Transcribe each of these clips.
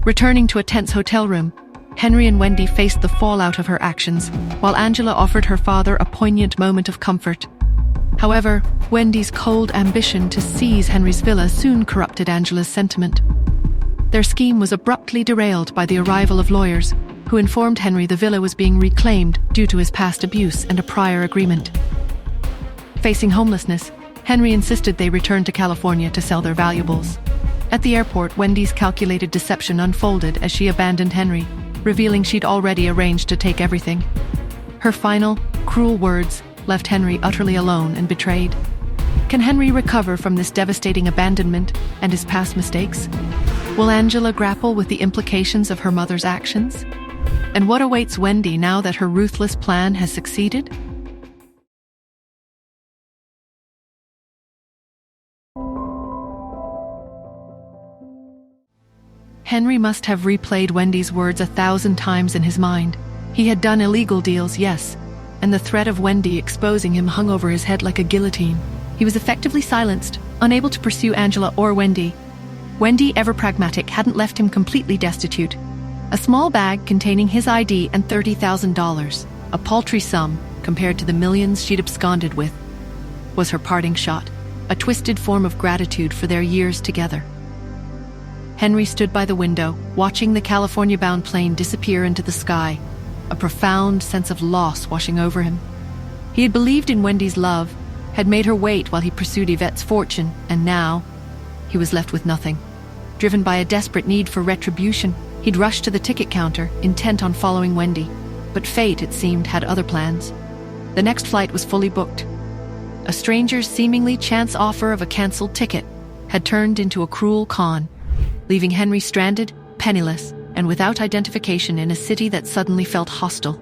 Returning to a tense hotel room, Henry and Wendy faced the fallout of her actions, while Angela offered her father a poignant moment of comfort. However, Wendy's cold ambition to seize Henry's villa soon corrupted Angela's sentiment. Their scheme was abruptly derailed by the arrival of lawyers, who informed Henry the villa was being reclaimed due to his past abuse and a prior agreement. Facing homelessness, Henry insisted they return to California to sell their valuables. At the airport, Wendy's calculated deception unfolded as she abandoned Henry, revealing she'd already arranged to take everything. Her final, cruel words left Henry utterly alone and betrayed. Can Henry recover from this devastating abandonment and his past mistakes? Will Angela grapple with the implications of her mother's actions? And what awaits Wendy now that her ruthless plan has succeeded? Henry must have replayed Wendy's words 1,000 times in his mind. He had done illegal deals, yes, and the threat of Wendy exposing him hung over his head like a guillotine. He was effectively silenced, unable to pursue Angela or Wendy. Wendy, ever pragmatic, hadn't left him completely destitute. A small bag containing his ID and $30,000, a paltry sum compared to the millions she'd absconded with, was her parting shot, a twisted form of gratitude for their years together. Henry stood by the window, watching the California-bound plane disappear into the sky, a profound sense of loss washing over him. He had believed in Wendy's love, had made her wait while he pursued Yvette's fortune, and now he was left with nothing. Driven by a desperate need for retribution, he'd rushed to the ticket counter, intent on following Wendy. But fate, it seemed, had other plans. The next flight was fully booked. A stranger's seemingly chance offer of a cancelled ticket had turned into a cruel con, leaving Henry stranded, penniless, and without identification in a city that suddenly felt hostile.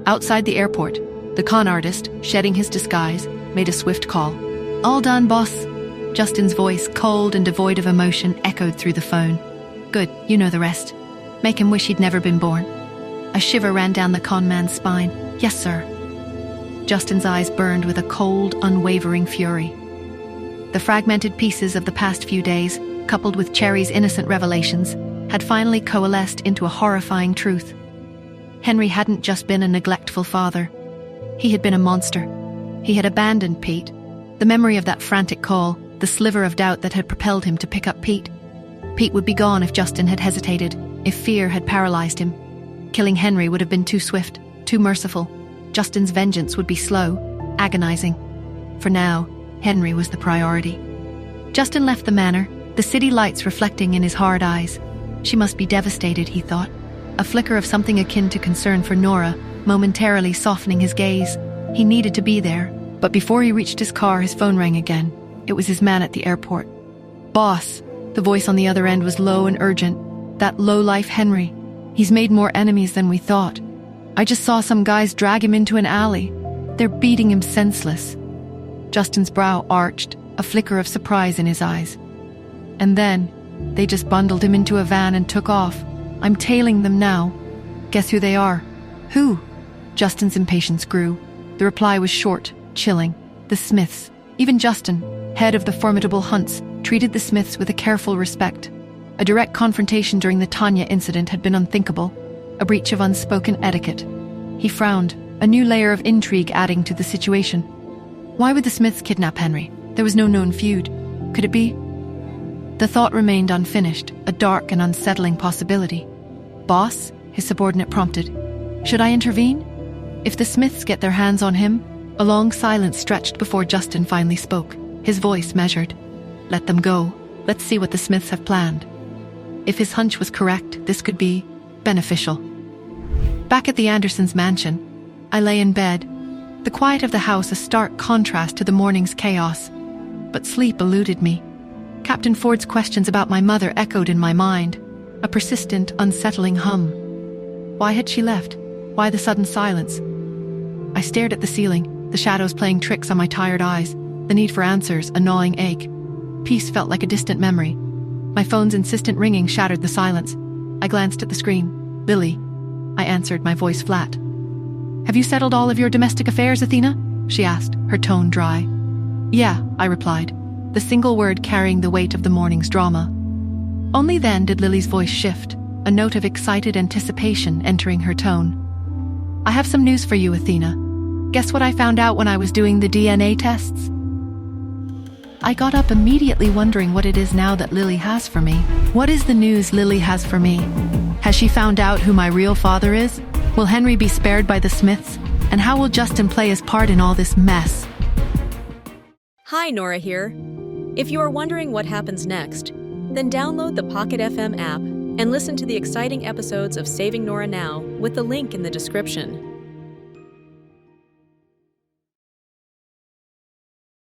Outside the airport, the con artist, shedding his disguise, made a swift call. "All done, boss." Justin's voice, cold and devoid of emotion, echoed through the phone. "Good, you know the rest. Make him wish he'd never been born." A shiver ran down the con man's spine. "Yes, sir." Justin's eyes burned with a cold, unwavering fury. The fragmented pieces of the past few days, coupled with Cherry's innocent revelations, had finally coalesced into a horrifying truth. Henry hadn't just been a neglectful father. He had been a monster. He had abandoned Pete. The memory of that frantic call, the sliver of doubt that had propelled him to pick up Pete. Pete would be gone if Justin had hesitated, if fear had paralyzed him. Killing Henry would have been too swift, too merciful. Justin's vengeance would be slow, agonizing. For now, Henry was the priority. Justin left the manor, the city lights reflecting in his hard eyes. She must be devastated, he thought. A flicker of something akin to concern for Nora, momentarily softening his gaze. He needed to be there, but before he reached his car, his phone rang again. It was his man at the airport. "Boss," the voice on the other end was low and urgent. "That low-life Henry. He's made more enemies than we thought. I just saw some guys drag him into an alley. They're beating him senseless." Justin's brow arched, a flicker of surprise in his eyes. "And then, they just bundled him into a van and took off. I'm tailing them now. Guess who they are?" "Who?" Justin's impatience grew. The reply was short, chilling. "The Smiths." Even Justin, head of the formidable Hunts, treated the Smiths with a careful respect. A direct confrontation during the Tanya incident had been unthinkable, a breach of unspoken etiquette. He frowned, a new layer of intrigue adding to the situation. Why would the Smiths kidnap Henry? There was no known feud. Could it be? The thought remained unfinished, a dark and unsettling possibility. "Boss?" his subordinate prompted. "Should I intervene? If the Smiths get their hands on him?" A long silence stretched before Justin finally spoke, his voice measured. "Let them go. Let's see what the Smiths have planned." If his hunch was correct, this could be beneficial. Back at the Andersons' mansion, I lay in bed, the quiet of the house a stark contrast to the morning's chaos. But sleep eluded me. Captain Ford's questions about my mother echoed in my mind, a persistent, unsettling hum. Why had she left? Why the sudden silence? I stared at the ceiling, the shadows playing tricks on my tired eyes, the need for answers, a gnawing ache. Peace felt like a distant memory. My phone's insistent ringing shattered the silence. I glanced at the screen. "Lily," I answered, my voice flat. "Have you settled all of your domestic affairs, Athena?" she asked, her tone dry. "Yeah," I replied, the single word carrying the weight of the morning's drama. Only then did Lily's voice shift, a note of excited anticipation entering her tone. "I have some news for you, Athena. Guess what I found out when I was doing the DNA tests?" I got up immediately wondering what it is now that Lily has for me. What is the news Lily has for me? Has she found out who my real father is? Will Henry be spared by the Smiths? And how will Justin play his part in all this mess? Hi, Nora here. If you are wondering what happens next, then download the Pocket FM app and listen to the exciting episodes of Saving Nora Now with the link in the description.